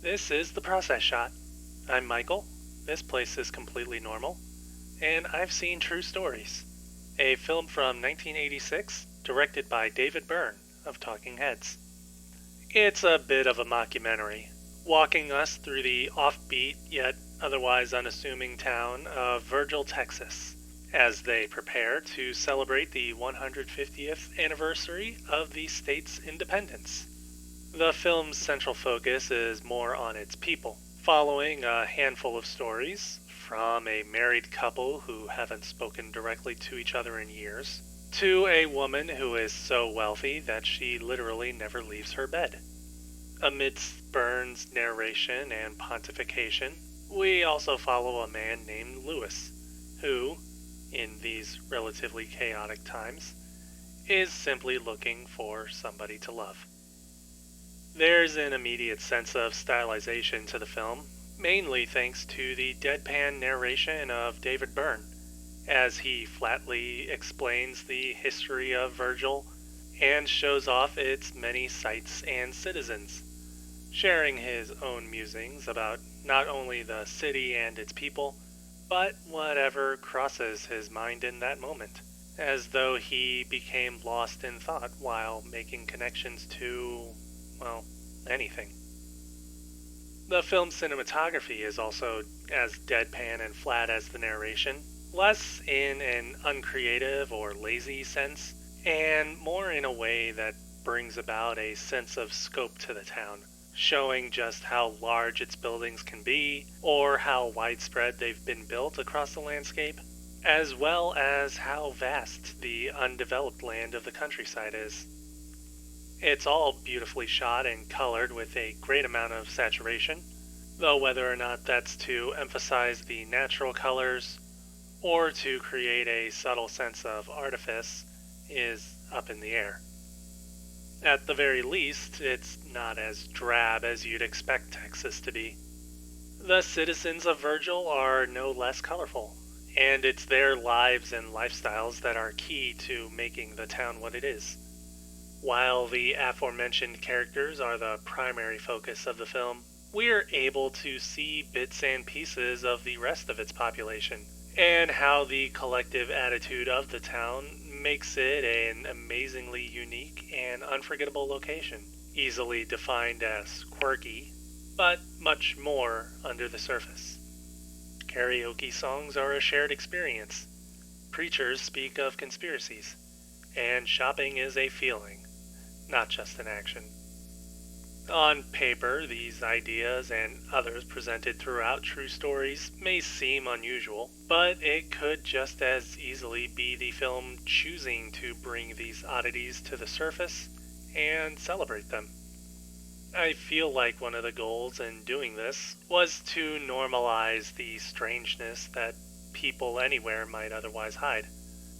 This is The Process Shot. I'm Michael. This place is completely normal. And I've seen True Stories, a film from 1986 directed by David Byrne of Talking Heads. It's a bit of a mockumentary, walking us through the offbeat yet otherwise unassuming town of Virgil, Texas, as they prepare to celebrate the 150th anniversary of the state's independence. The film's central focus is more on its people, following a handful of stories, from a married couple who haven't spoken directly to each other in years, to a woman who is so wealthy that she literally never leaves her bed. Amidst Byrne's narration and pontification, we also follow a man named Lewis, who, in these relatively chaotic times, is simply looking for somebody to love. There's an immediate sense of stylization to the film, mainly thanks to the deadpan narration of David Byrne, as he flatly explains the history of Virgil and shows off its many sights and citizens, sharing his own musings about not only the city and its people, but whatever crosses his mind in that moment, as though he became lost in thought while making connections to, well, anything. The film's cinematography is also as deadpan and flat as the narration, less in an uncreative or lazy sense, and more in a way that brings about a sense of scope to the town, showing just how large its buildings can be, or how widespread they've been built across the landscape, as well as how vast the undeveloped land of the countryside is. It's all beautifully shot and colored with a great amount of saturation, though whether or not that's to emphasize the natural colors or to create a subtle sense of artifice is up in the air. At the very least, it's not as drab as you'd expect Texas to be. The citizens of Virgil are no less colorful, and it's their lives and lifestyles that are key to making the town what it is. While the aforementioned characters are the primary focus of the film, we're able to see bits and pieces of the rest of its population, and how the collective attitude of the town makes it an amazingly unique and unforgettable location, easily defined as quirky, but much more under the surface. Karaoke songs are a shared experience. Preachers speak of conspiracies, and shopping is a feeling, not just an action. On paper, these ideas and others presented throughout True Stories may seem unusual, but it could just as easily be the film choosing to bring these oddities to the surface and celebrate them. I feel like one of the goals in doing this was to normalize the strangeness that people anywhere might otherwise hide,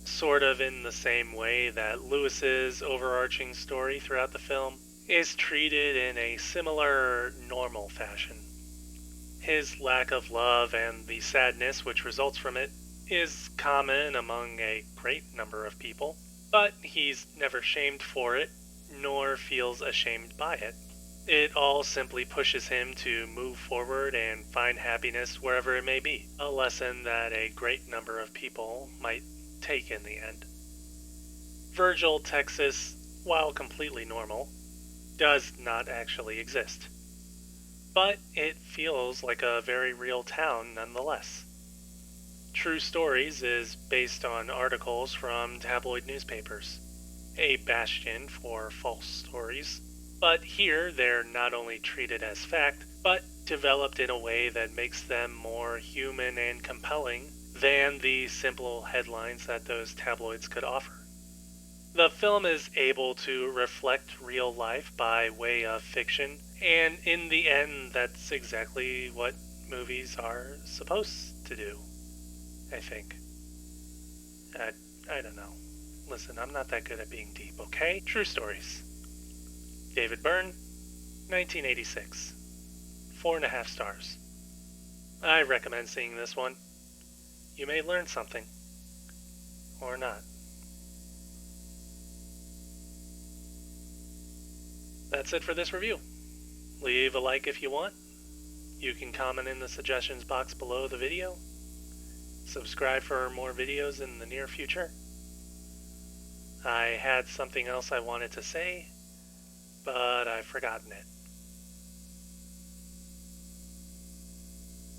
sort of in the same way that Lewis's overarching story throughout the film is treated in a similar normal fashion. His lack of love and the sadness which results from it is common among a great number of people, but he's never shamed for it, nor feels ashamed by it. It all simply pushes him to move forward and find happiness wherever it may be, a lesson that a great number of people might take in the end. Virgil, Texas, while completely normal, does not actually exist. But it feels like a very real town nonetheless. True Stories is based on articles from tabloid newspapers, a bastion for false stories, but here they're not only treated as fact, but developed in a way that makes them more human and compelling than the simple headlines that those tabloids could offer. The film is able to reflect real life by way of fiction, and in the end, that's exactly what movies are supposed to do, I think. I don't know. Listen, I'm not that good at being deep, okay? True Stories. David Byrne, 1986. 4.5 stars. I recommend seeing this one. You may learn something. Or not. That's it for this review. Leave a like if you want, You can comment in the suggestions box below the video. Subscribe for more videos in the near future. I had something else I wanted to say, but I've forgotten it.